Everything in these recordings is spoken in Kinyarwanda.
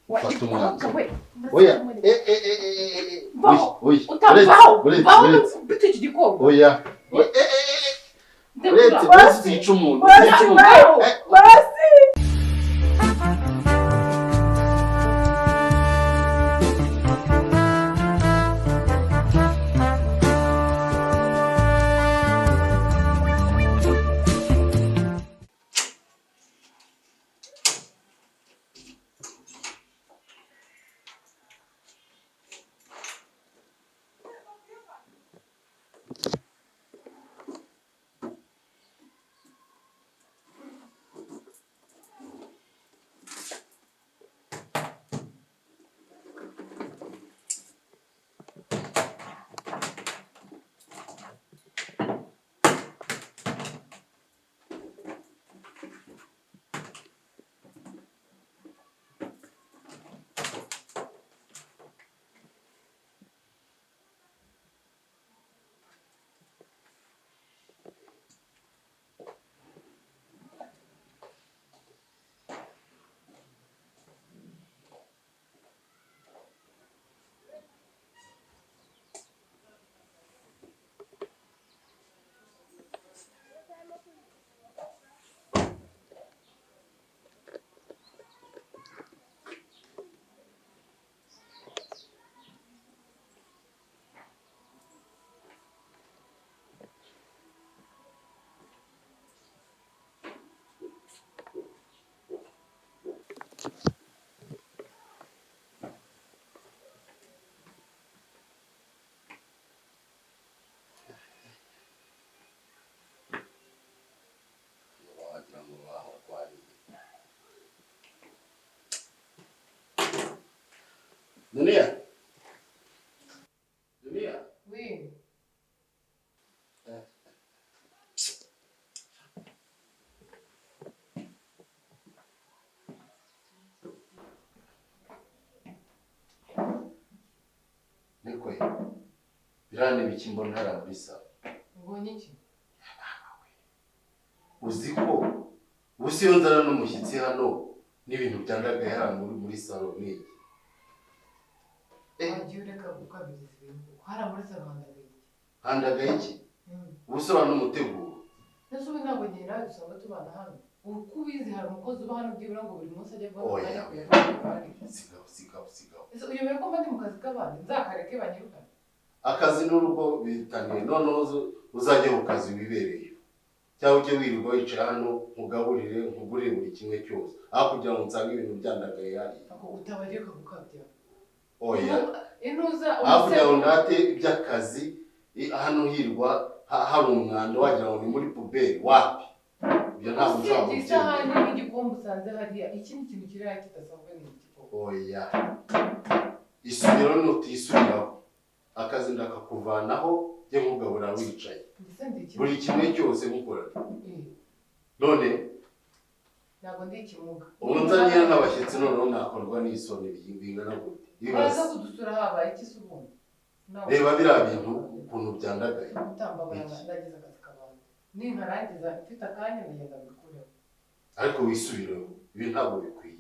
Fata umwanzuro. Oya. Oya. Uretse. Bite iki gikombe. Oya. Uretse zica umuntu. Basi. Dunia. Oui. Nikwe. Birane biki mbona hara muri salo. Ubonye iki? Uziko usiyonzana n'umushyitsi hano n'ibintu byandagaye hano muri salo ni. Wagiye ureka gukabiriza ibintu. Hara muri salo handagaye iki? Handagaye iki? Ubusora n'umuteguro. Ese ubu ntabwo ngenda dusanga tubana hano. Uko ubizi hari umukozi uba hano byibura ngo buri munsi ajye guha Oya. Sigaho. Ese uyobeye ko mba ndi mu kazi k'abandi nzakareke banyirukane. Akazi n'urugo bitaniye noneho uzajya mu kazi wibereye. Cyangwa ujye wirirwa wicara hano nkugurire buri kimwe cyose. Aho kugira ngo nsange ibintu byandagaye hari. Ako utabariye ukabukabya. Oya. Inuza aho kugira ngo ndate iby'akazi hano hirwa hari umwanda wagira ngo ni muri puberi wapi. Ibyo ntabwo nshaka kubyemera. Isahani n'igikombe usanze hariya iki ni ikintu kiri hariya kidasanzwe ni igikombe. Oya. Isubiro nutisubiraho. Akazi ndakakuvanaho jye nkugabura wicaye. Buri kimwe cyose mukora. None ntabwo ndi ikimuga. Umunzaniye nk'abashyitsi noneho nakorwa n'isoni bingana gute. Uraza kudusura habaye iki se ubundi? Reba biriya bintu ukuntu byandagaye. Utambabara ndagize akazi kabandi. Ninkarangiza mfite akanya ngenda mbikureho. Ariko wisubireho. Ibi ntabwo bikwiye.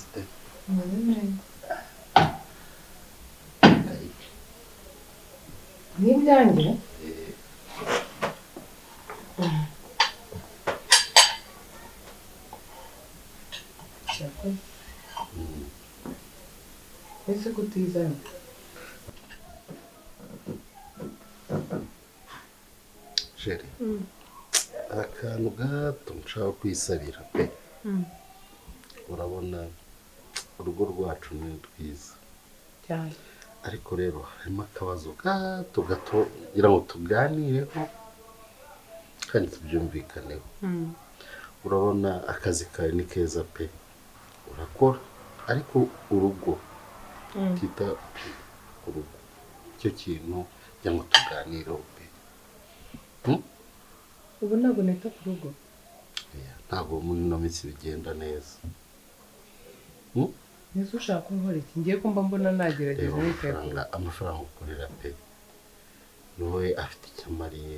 ute? Ni ibyanjye? Ese kutizana? Sheri, akantu gato nshaka kwisabira pe. Urabona urugo rwacu ni rwiza Cyane. ariko rero harimo akabazo gato kugira ngo tuganireho kandi tubyumvikaneho. Urabona akazi kawe ni keza pe, urakora ariko urugo kita urugo icyo kintu kugira ngo tuganireho pe. Ubu ntabwo nita ku rugo. Ntabwo muri ino minsi bigenda neza. Nese ushaka nkora iki? Ngiye kumva mbona nagerageza amafaranga ukorera pe niwe afite icyo amariye,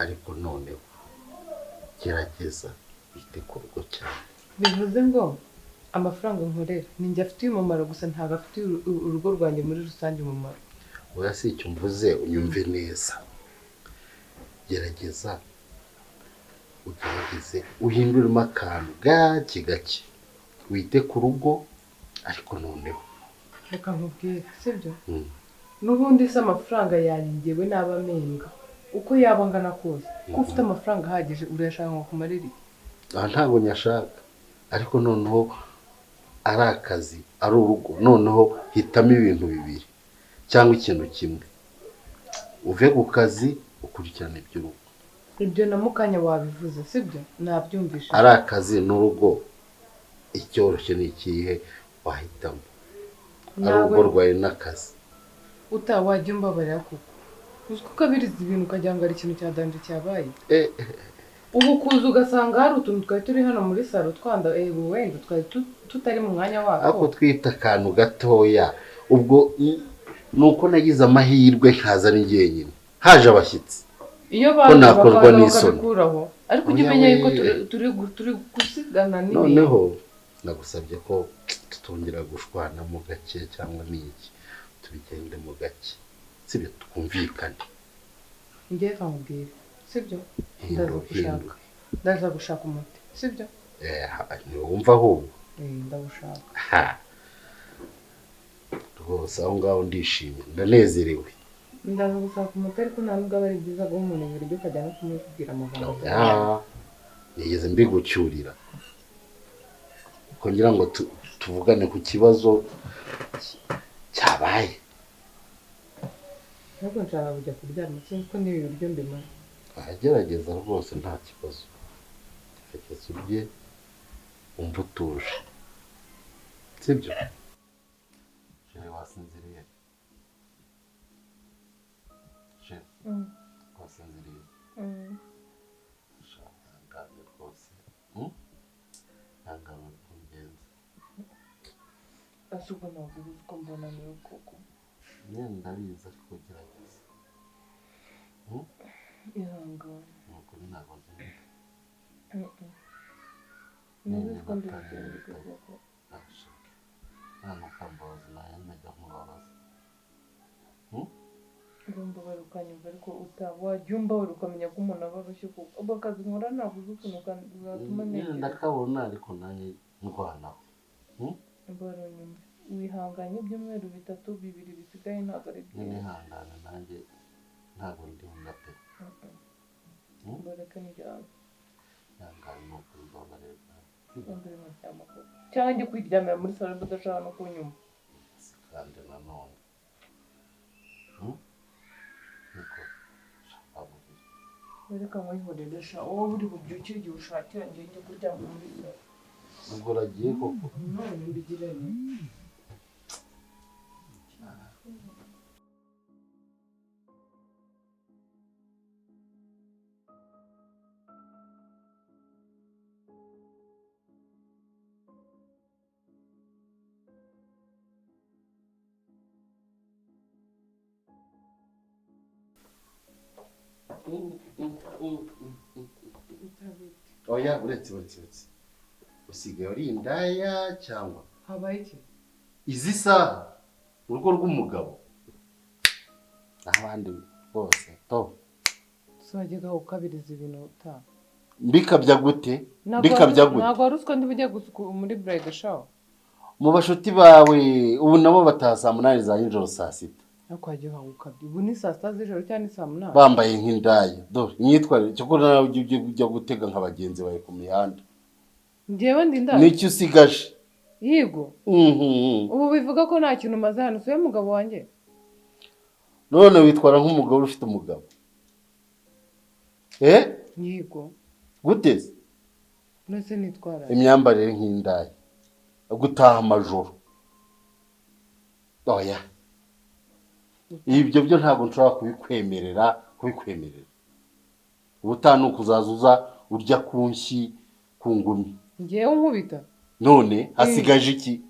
ariko noneho gerageza wite ku rugo cyane. Bivuze ngo amafaranga nkorera ni njye afitiye umumaro gusa ntabwo afitiye urugo rwanjye muri rusange umumaro. Oya si icyo mvuze, unyumve neza. Gerageza ugerageze uhinduremo akantu gake gake, wite ku rugo ariko noneho reka nkubwire sibyo. N'ubundi se amafaranga yanjyewe n'aba amenga uko yaba angana kose, ko ufite amafaranga ahagije urayashaka ngo kumarire iki? Ntabwo nyashaka, ariko noneho ari akazi ari urugo, noneho hitamo ibintu bibiri cyangwa ikintu kimwe, uve ku kazi ukurikirana iby'urugo. Ibyo na mukanya wabivuze sibyo, nabyumvishe. Ari akazi n'urugo icyoroshye ni ikihe wahitamo? Ari urugo rwawe n'akazi. Wajya umbabarira kuko uzi ko ukabiriza ibintu ukagira ngo ari ikintu cya danje cyabaye. Ubu kuza ugasanga hari utuntu twari turi hano muri salo twanda wenda twari tutari mu mwanya wako. Ako twita akantu gatoya. Ubwo nuko nagize amahirwe nkaza ari njyenyine, haje abashyitsi. Iyo baje bakabikuraho, ariko ujye umenya yuko turi gusigana n'ibintu. Noneho nagusabye ko tutongera gushwana mu gake cyangwa n'iki, tubigende mu gake sibyo, twumvikane. Ngiye kamubwira sibyo, ndaza gushaka umuti sibyo. Wumva ahubwo ndagushaka rwose, aho ngaho ndishimye ndanezerewe. Ndaza gushaka umuti ariko nta nubwo aba ari byiza guha umuntu ibiryo ukajya no kumubwira amagambo. Nigeze mbigucyurira kugira ngo tuvugane ku kibazo cyabaye. Ntabwo nshaka kujya kuryama sinzi ko n'ibi biryo mbimara. Gerageza rwose nta kibazo, gerageza urye wumva utuje sibyo. Jere wasinziriye? Jere wasinziriye? Shangane rwose shangane kungenza. Asuko ntabwo uzi ko mbona niwe koko. Ndabizi ariko gerageza. Ihangane. Nuko ntabwo nzi. Niba ko ndabigenda koko. Nta kambabazi nayo najya nkubabaza. Ngomba barukanyumva ariko wajya umbabarira ukamenya ko umuntu aba arushye kuko ubwo akazi nkora ntabwo uzi ukuntu uzatuma neza. Ndakabona ariko nanjye ndwanaho. Baranyumva wihanganye ibyumweru 3 2 bisigaye ntabwo ari byiza. Nihangane nanjye ntabwo ndi pe. Bareka njyana. Yangane no kumbabarira. Ndumva macyama ko. Cyangwa njye kwiryamira muri salo badashaka no kunyumva. Kandi nanone. Niko shababuye. Bareka mwihorere sha wowe uri bubyukire igihe ushakira njye kuryama muri salo. Ubwo ragiye koko. None mbigirane. Oya uretse usigaye uri indaya cyangwa habaye iki? izi saha urugo rw'umugabo n'abandi bose to Swajyaga ukabiriza ibintu utaha. Mbikabya gute? Mbikabya gute? Ntabwo ruswa ndi bujye muri bride show. Mu bashuti bawe ubu nabo bataha saa 8 za nijoro saa 6. Ariko hajyaga ukabya. Ubu ni saa 7 z'ijoro cyangwa ni saa 8? Bambaye nk'indaya. Dore imyitwarire cyo nawe ujya gutega nk'abagenzi bawe ku mihanda. Njyewe ndi ndaya. Niki usigaje? Yego. Ubu bivuga ko nta kintu maze hano suye mugabo wanjye. None witwara nk'umugabo ufite umugabo. Yego. Guteze? Nose nitwara. Imyambarire nk'indaya. Gutaha amajoro. Oya. Ibyo byo ntabwo nshobora kubikwemerera. Ubutanu kuzazuza urya kunshi kungumi. Ngewe nkubita. None hasigaje iki?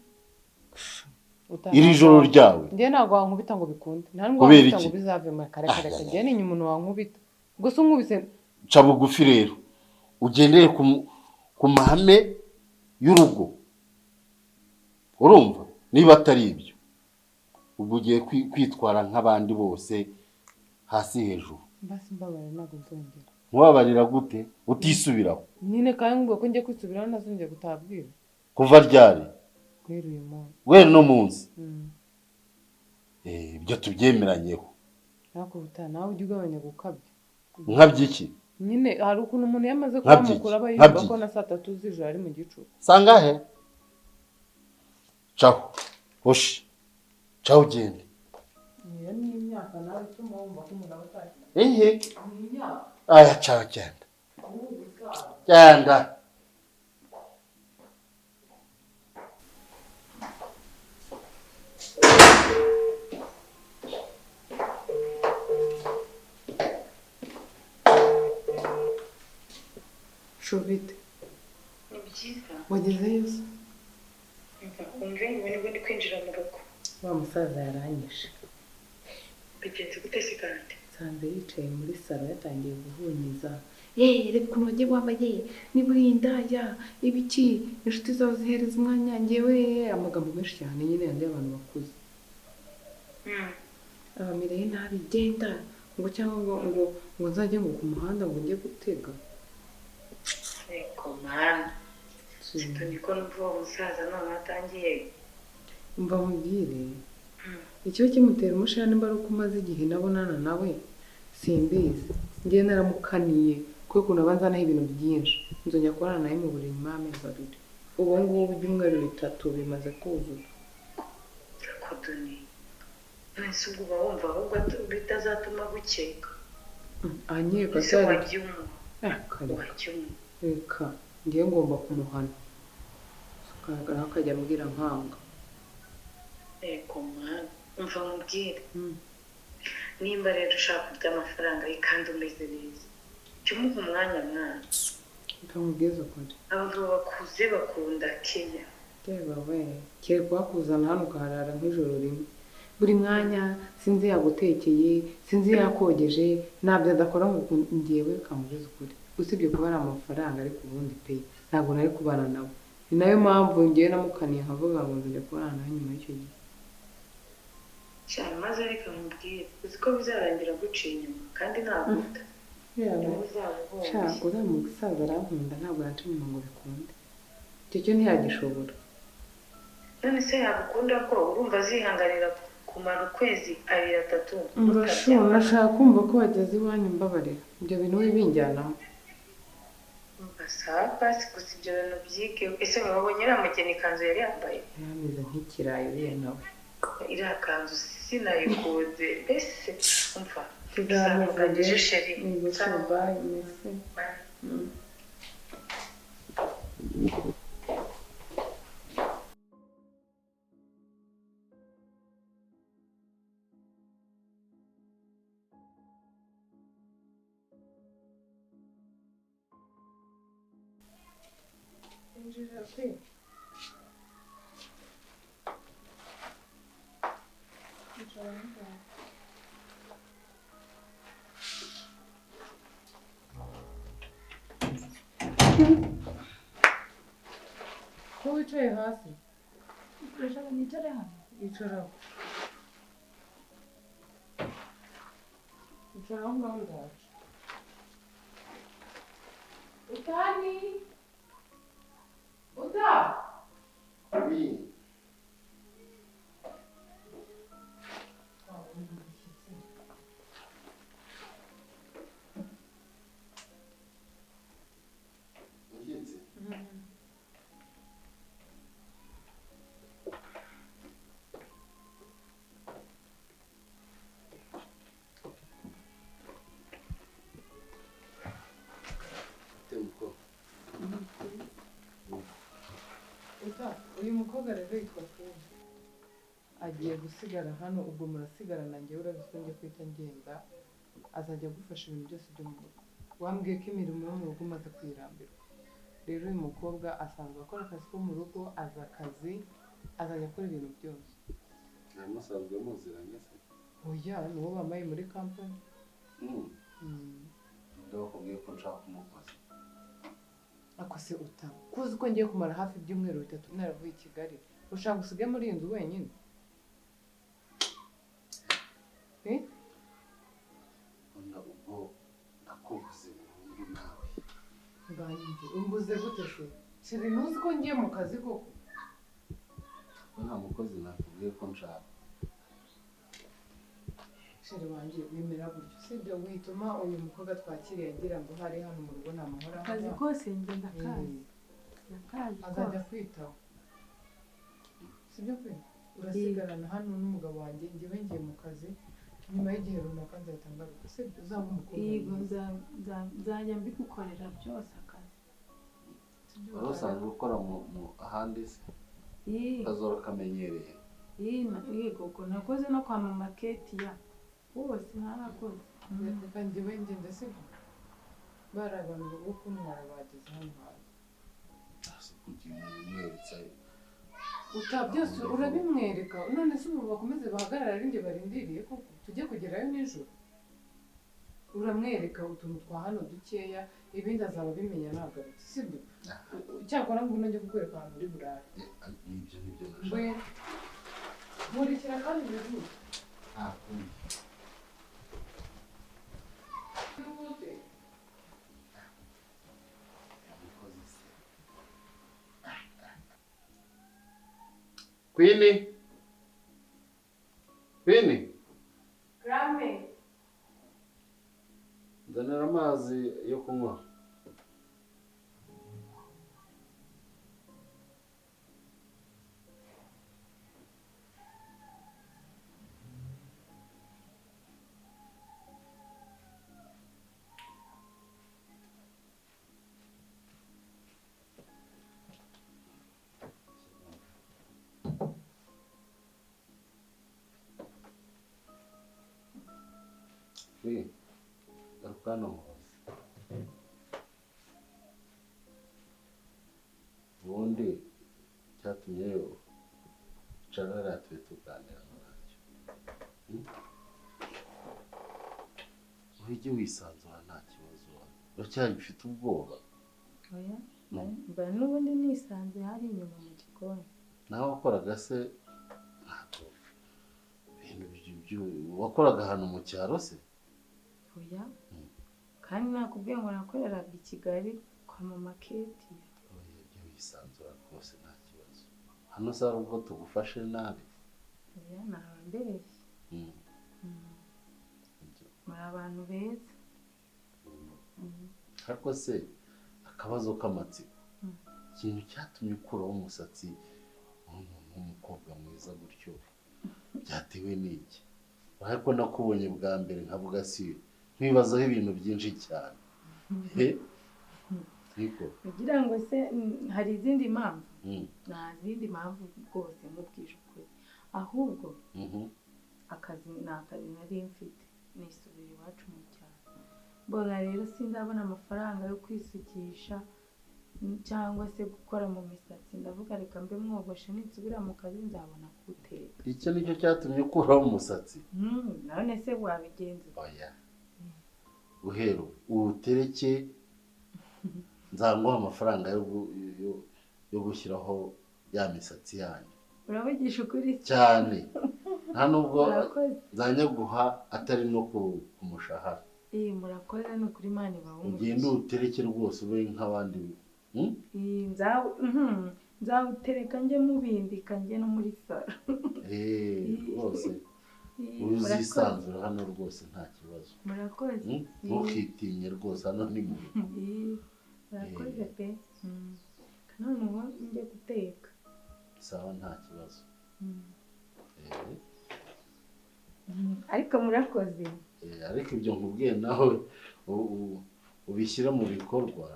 Iri joro ryawe. Ngewe ntabwo wankubita ngo bikunde. Nta nubwo wankubita ngo bizave mu kare. Ngewe ni umuntu wankubita. Gusa unkubise ca bugufi rero. Ugendeye ku mahame y'urugo. Urumva niba atari ibyo ubu ugiye kwitwara nk'abandi bose hasi hejuru. Basi mbabarira ntabwo nzongera. Mubabarira gute? Utisubiraho. Nyine kandi ngo ko njye kwisubiraho nazongera gutabwira. Kuva ryari? Kwera uyu munsi. Wera no munsi. Ibyo tubyemeranyeho. Ariko ubutaha nawe ujye ugabanya gukabya. Nkabyiki? Nyine hari ukuntu umuntu yamaze kuba mukuru aba yumva ko na saa 3 z'ijoro ari mu gicuku. Sangahe? Ciao. Hoshi. Ciao gende. Iyo ni imyaka nawe ituma wumva ko umuntu aba atashye. Ni imyaka. Aya ciao genda. Genda. Shobite. Ni byiza. Wagezeyo se? Umve ngo nibwo ndi kwinjira mu rugo. Wa musaza yaranyishe. Bigenze gute se kandi? Sanze yicaye muri salo yatangiye guhunyiza. Reka ukuntu wagiye wambaye niba uri indaya ibiki inshuti zawe zihereza umwanya ngewe amagambo menshi cyane nyine yandi abantu bakuze. Abamereye nabi genda ngo cyangwa ngo nzajye ngo ku muhanda ngo njye gutega. Eko mana. Sitoni ko numva uwo musaza none atangiye. Umva mubwire. Icyo kimutera umushana nimba ari uko umaze igihe nabonana nawe simbizi. Ngiye naramukaniye kuko kunabanza naho ibintu byinshi. Nzongera kubana nawe mu buri nyuma y'amezi 2. Ubu ngubu ibyumweru 3 bimaze kuzura. Kodoni. Nese ubwo bawumva ahubwo bitazatuma gukeka. Anyeka se wagiumu. Reka ngiye ngomba kumuhana. Akagaragara akajya ambwira nkanga. Eko mana. Umva mubwire. Nimba rero ushaka kurya amafaranga kandi umeze neza. Cyumuha umwanya mwana. Nkamubwiza ukuri. Abagabo bakuze bakunda Kenya. Reba we, kire kwakuzana hano ukaharara nk'ijoro rimwe. Buri mwanya sinzi yagutekeye, sinzi yakogeje, ntabyo adakora ngo ngiyewe kamubwiza ukuri. Usibye kuba ari amafaranga ariko ubundi pe ntabwo nari kubana nawe. Ni nayo mpamvu ngiye namukaniye nkavuga ngo nzajya kubana nawe nyuma y'icyo gihe. Cyane maze reka mubwire uzi ko bizarangira guciye inyuma kandi ntaguta. Uriya musaza arankunda ntabwo yaca inyuma ngo bikunde. Icyo cyo ntiyagishobora. None se yagukunda ko urumva azihanganira kumara ukwezi 2-3? Urashobora nashaka kumva ko wageze iwanyu mbabarira. Ibyo bintu bibinjyanamo. Mbasaba gusa ibyo bintu byige. Ese wabonye iriya mugeni ikanzu yari yambaye? Yameze nk'ikirayi uriya nawe. Iriya kanzu sinayikoze. Ese umva tuzamuvugisha sheri. Bye. hasi urashaka nicare hano yicaraho yicaraho ngaho ndaje Utani Uta Oui. Ugenze? Temko. Uta uyu mukobwa rero yitwa Keza agiye gusigara hano ubwo murasigarana njyewe urabizi ko ngiye kwita ngenda azajya agufasha ibintu byose byo mu rugo wambwiye ko imirimo yo mu rugo umaze kwirambirwa rero uyu mukobwa asanzwe akora akazi ko mu rugo azi akazi azajya akora ibintu byose Musanzwe muziranye se? oya ni uwo bambaye muri kampani Ndakubwiye ko nshaka umukozi. ako se Uta kuzi ko ngiye kumara hafi ibyumweru 3 naravuye i Kigali ushaka gusiga muri iyi nzu wenyine Onda ubwo nakuvuze burundu nawe. Nganyumve umbuze gute se sheri ntuzi ko ngiye mu kazi koko Ko nta mukozi nakubwiye ko nshaka. sheri wanjye wemera gutyo sibyo wituma uyu mukobwa twakiriye agira ngo hari hano mu rugo nta mahoro akazi kose ngenda kazi nakazi azajya kwitaho sibyo pe urasigarana hano n'umugabo wanjye njyewe ngiye mu kazi nyuma y'igihe runaka nzahita ngaruka sibyo uzaba umukobwa yego nzajya mbigukorera byose akazi Wari usanzwe ukora mu ahandi se? Kazora kamenyereye. yego ko nakoze no kwa mama Ketia bose narakoze reka njyewe ngende sibyo bari abantu bo kuntwara bageze hano hantu Asa kugira umweretse. Uta byose urabimwereka none se ubu bakomeze bahagarara ari njye barindiriye koko tujye kugerayo nijoro uramwereka utuntu twa hano dukeya ibindi azaba abimenya nagarutse sibyo cyakora ngo unajye kukwereka ahantu uri burare Nibyo nashaka. mbwe nkurikira kandi bivuze Kundi. Umukozi se. Queenie. Grame Nzanira amazi yo kunywa. Garuka hano muhoze. Ubundi cyatumye icara tuye tuganira nacyo. Ujye wisanzura nta kibazo. Uracyari ufite ubwoba? oya mba n'ubundi nisanze hari inyuma mu gikoni Nawe wakoraga se ntabwo ibintu wakoraga ahantu mu cyaro se? oya kandi nakubwiye ngo nakoreraga i Kigali kwa mama Ketia Ujye wisanzura rwose nta kibazo. Hano se hari ubwo tugufashe nabi? oya naba mbeshye muri abantu beza ariko se akabazo k'amatsiko ikintu cyatumye ukuraho umusatsi nk'umukobwa mwiza gutyo byatewe n'iki? Ariko nakubonye bwa mbere nkavuga si nkwibazaho ibintu byinshi cyane. Niko kugira ngo se hari izindi mpamvu nta zindi mpamvu rwose nkubwije ukuri ahubwo akazi ni akazi nari mfite nisubira iwacu mu cyaro mbona rero sindabona amafaranga yo kwisukisha cyangwa se gukora mu misatsi ndavuga reka mbe mwogoshe ninsubira mu kazi nzabona kuteka icyo nicyo cyatumye ukuraho umusatsi? none se wabigenza oya uhera uwutereke nzaguha amafaranga yo gushyiraho ya misatsi yanyu uravugisha ukuri cyane nta nubwo murakoze zanyaguha atari no ku mushahara murakoze ni ukuri Imana ibahumurize ugende utereke rwose ube nk'abandi nzawutereka njye mubindika njye no muri salo rwose uzisanzura hano rwose nta kibazo murakoze ntukitinye rwose hano ni mu murakoze pe noneho njye guteka sawa nta kibazo ariko murakoze ariko ibyo nkubwiye nawe ubishyira mu bikorwa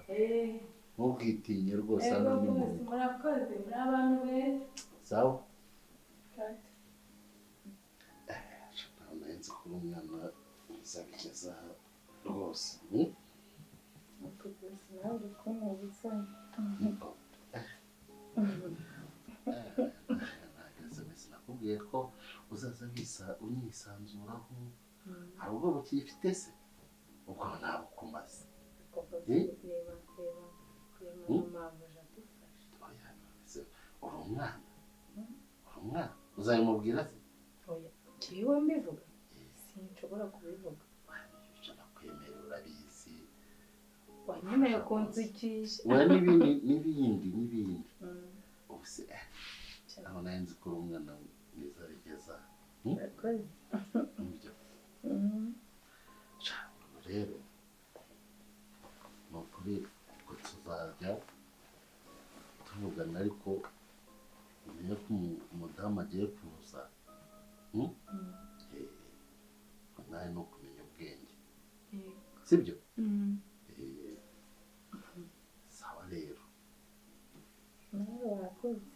ntukitinye rwose hano ni mu murakoze muri abantu beza sawa nzi kuri umwana uzabigeza rwose nawe ukuntu ubisana nakubwiye ko uzaza unyisanzuraho hari ubwo bukiyifite se ubwo ntabwo ukumaze uri umwana uzabimubwira se njyewe mbivuga sinshobora kubivuga ibyo nakwemerera urabizi wanyemeye kunsukisha n'ibindi ubu se aho nawe nzi ko uri umwana mwiza bigeza murakoze nibyo rero ni ukuri ko tuzajya tuvugana ariko umenye ko umudamu agiye kuza nawe ni ukumenya ubwenge sibyo sawa rero nawe warakoze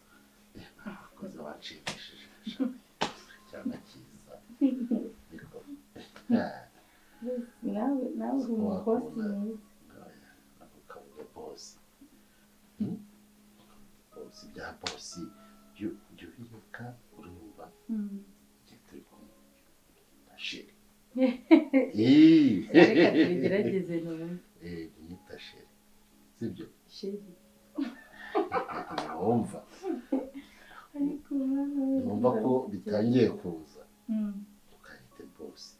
abakozi bacishije cyane cyiza nawe uri umukozi mwiza ukavuga bosi bya bosi jya ubireka urumva igihe turi kumwe na sheri reka tubigerageze none unyita sheri sibyo sheri wumva numva ko bitangiye kuza ukahita bosi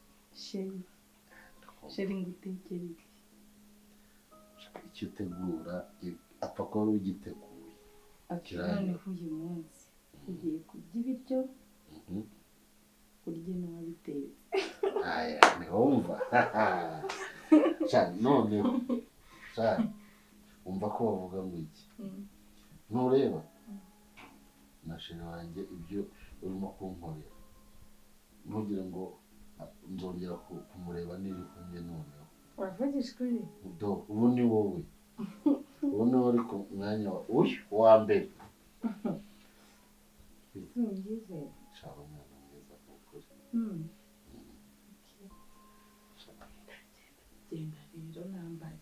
sheri ngutekereze icyo utegura apfa kuba ugiteguye noneho uyu munsi ugiye kurya ibiryo urye n'uwabitetse ntiwumva noneho wumva ko bavuga ngo iki ntureba na sheri wanjye ibyo urimo kunkorera ntugire ngo nzongera kumureba niri kumwe noneho uravugisha ukuri ubu ni wowe ubu ni wowe uri ku mwanya wa mbere ntungizere shaka umwana mwiza k'ukuri genda rero nambaye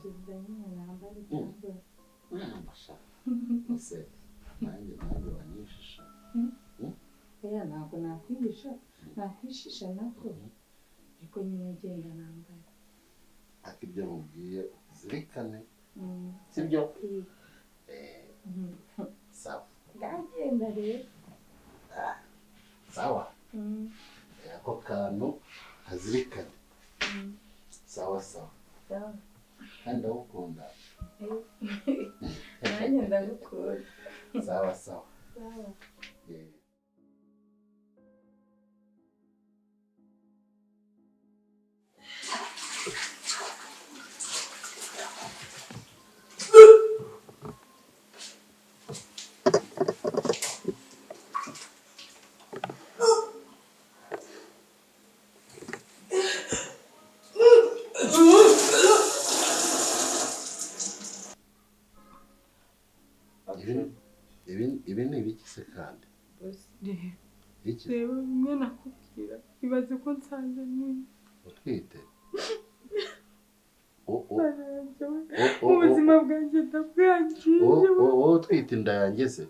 genda nyine nambaye cyangwa ese nanjye wanyishisha ntabwo nakwishisha nako ariko nyine genda nambaye ariko ibyo mubwiye zirikane sibyo sawa ndagenda rero sawa ako kantu hazirikane sawa kandi ndagukunda nanjye ndagukunda sawa ibi ni ibiki se kandi reba bimwe nakubwira ibaze ko nsanze nini utwite ubuzima bwanjye ndabwangije wowe utwite inda yanjye se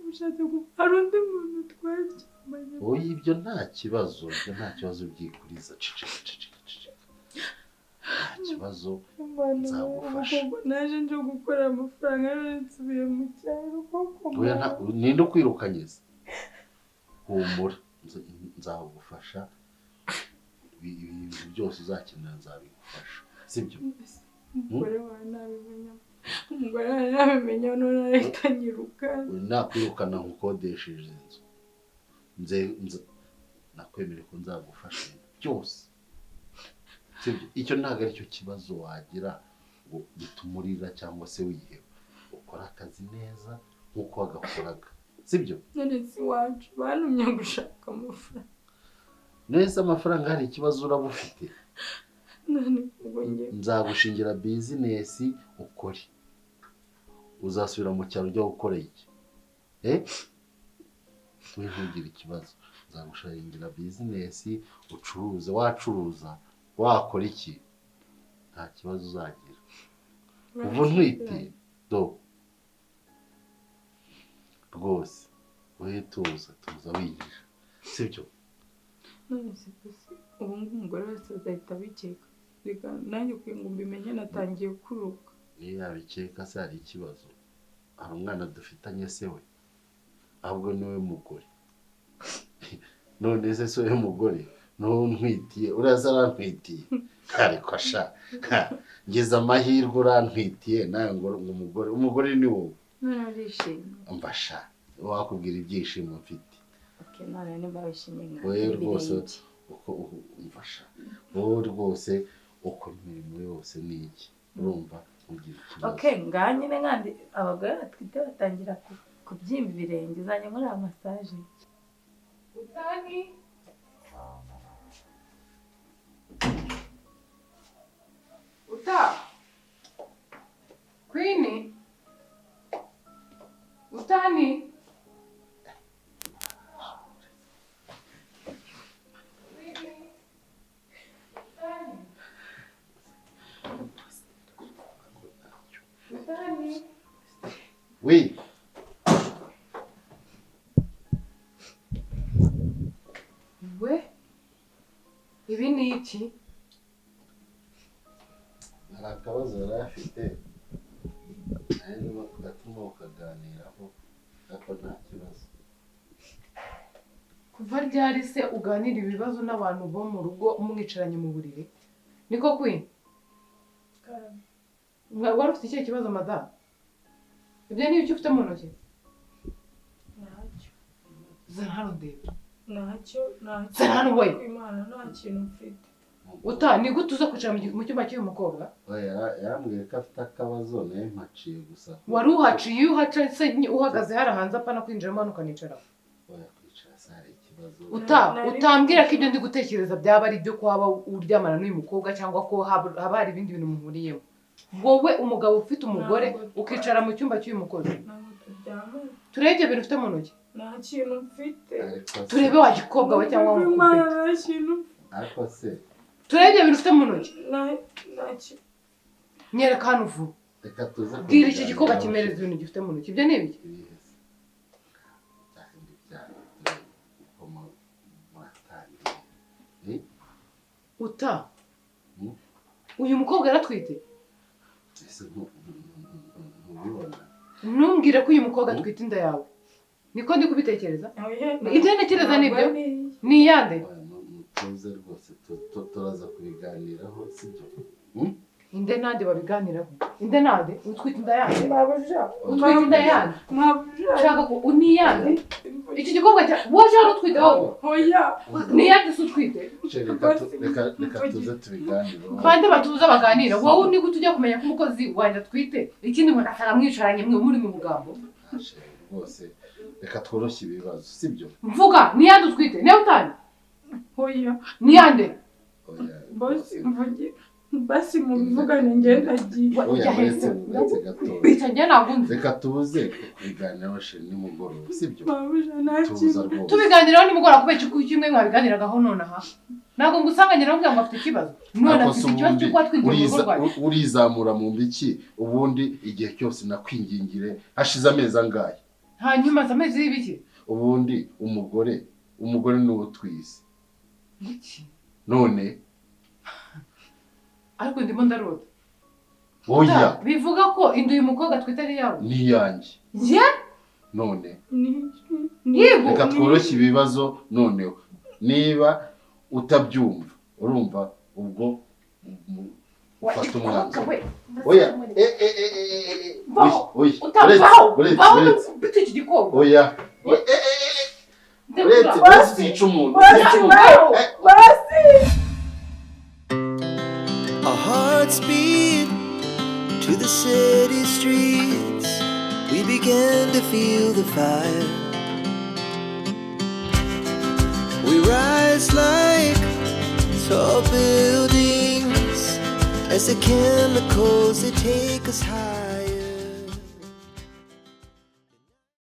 ushatse ko hari undi muntu twaryamanye oya ibyo nta kibazo byikuriza nta kibazo Imana, nzagufasha. ubwo naje nje gukora amafaranga nsubiye mu cyaro koko. Ninde ukwirukanye se? Humura nzagufasha, ibintu byose uzakenera nzabigufasha, sibyo? Umugore wawe nabimenya, umugore wawe nabimenya none ahita anyiruka. Nakwirukana nkukodesheje inzu nakwemere ko nzagufasha byose, sibyo? Icyo ntabwo aricyo kibazo wagira ngo bitumurira cyangwa se wiheba. Ukora akazi neza nk'uko wagakoraga, sibyo? None si wacu bantumye gushaka amafaranga. Neza amafaranga hari ikibazo uraba ufite. None ubwo njye Nzagushingira bizinesi ukore. Uzasubira mu cyaro ujya gukora iki? Ntugire ikibazo. Nzagushingira bizinesi ucuruze, wacuruza wakora iki? Nta kibazo uzagira. Ubu ntwite rwose tuza wigisha, sibyo? none se gusa ubu ngubu umugore wese azahita abikeka. Reka nanjye kugira ngo mbimenye natangiye kuruka. Niyo yabikeka se hari ikibazo? Hari umwana dufitanye se we? Ahubwo niwe mugore. None se so we mugore no ntwitiye, uraza arantwitiye. Ariko asha ngeze amahirwe urantwitiye nawe ngo umugore ni wowe. None urishimye? Mbasha wakubwira ibyishimo mfite. Okay, none niba wishimye Wowe rwose uko umfasha, wowe rwose uko imirimo yose ni iki, urumva ugira ikibazo. Okay, nganyine nkandi abagore batwite batangira kubyimba ibirenge, uzanye muri massage. Utani Queen Utani Oui. we ibi ni iki? Hari akabazo yari afite hanyuma tugatuma ukaganiraho ariko nta kibazo. Kuva ryari se uganira ibibazo n'abantu bo mu rugo umwicaranye mu buriri? Niko Queen? Wari ufite ikihe kibazo madamu? Ibyo ni ibyo ufite mu ntoki? Ntacyo. Zana hano ndebe. Ntacyo. Zana hano we. Imana nta kintu mfite. Utani gute uza kwicara mu cyumba cy'uyu mukobwa? Yarambwiye ko afite akabazo nawe mpaciye gusa. Wari uhaciye iyo uhaca se uhagaze hari hanze apana kwinjiramo hano ukanicara? Oya kwicara se hari ikibazo. Utambwira ko ibyo ndi gutekereza byaba ari ibyo ko waba uryamana n'uyu mukobwa cyangwa ko haba hari ibindi bintu muhuriyemo. Wowe umugabo ufite umugore ukicara mu cyumba cy'uyu mukobwa. Turebe ibyo bintu ufite mu ntoki. Nta kintu mfite. Turebe wa gikobwa we cyangwa wa mukobwa. Ariko se turebe ibyo bintu ufite mu ntoki. Ntacyo. Nyereka hano vuba. Reka tuze. Bwira iki gikobwa kimereza ibintu gifite mu ntoki. Ibyo ni ibiki? Uta uyu mukobwa yaratwite? Ntumbwire ko uyu mukobwa atwite inda yawe. Niko ndi kubitekereza? Ibyo ntekereza ni ibyo? Ni iyande? Tuze rwose turaza kubiganiraho sibyo? Inde nande babiganiraho? Inde nande? Utwite inda yande? Mabuja. Utwite inda yande? Mabuja. Shaka ko uniyande? Iki gikobwa cya waje hano utwite wowe? Hoya. Niyande se utwite? Reka tuze tubiganiraho. Bande batuza baganira. Wowe ni gute ujya kumenya ko umukozi wanjye atwite? Ikindi ngo ndasanga mwicaranye mwe muri mu mugambo. Rwose reka tworoshye ibibazo sibyo? Mvuga niyande utwite? Niyo Utani? Hoya. Niyande? Oya. Bosi mvuge. Basi muvugane ngenda giye. Oya uretse gato. Bitangiye nagunze. Reka tuze kubiganiraho nimugoroba sibyo? Mabuja naki. Tubiganiraho nimugoroba kubera icyo kimwe mwabiganiragaho nonaha. Ntabwo ngusanganye nawe ngo afite ikibazo. None afite ikibazo cyo kwatwinjira mu rugo rwawe. Urizamura mu mbiki ubundi igihe cyose nakwingingire hashize amezi angahe? Hanyuma amezi y'ibiki? Ubundi umugore ni uwo twise. Iki? None ariko ndimo ndarota. Oya. Bivuga ko inda uyu mukobwa twita ari yawe. Ni yanjye. Je? None. Yego. Reka tworoshye ibibazo noneho. Niba utabyumva, urumva ubwo ufata umwanzuro. Oya. Oya. Bite iki gikorwa. Oya. Let's umuntu. Our hearts beat to the city streets. We began to feel the fire. We rise like tall buildings as the chemicals they take us high.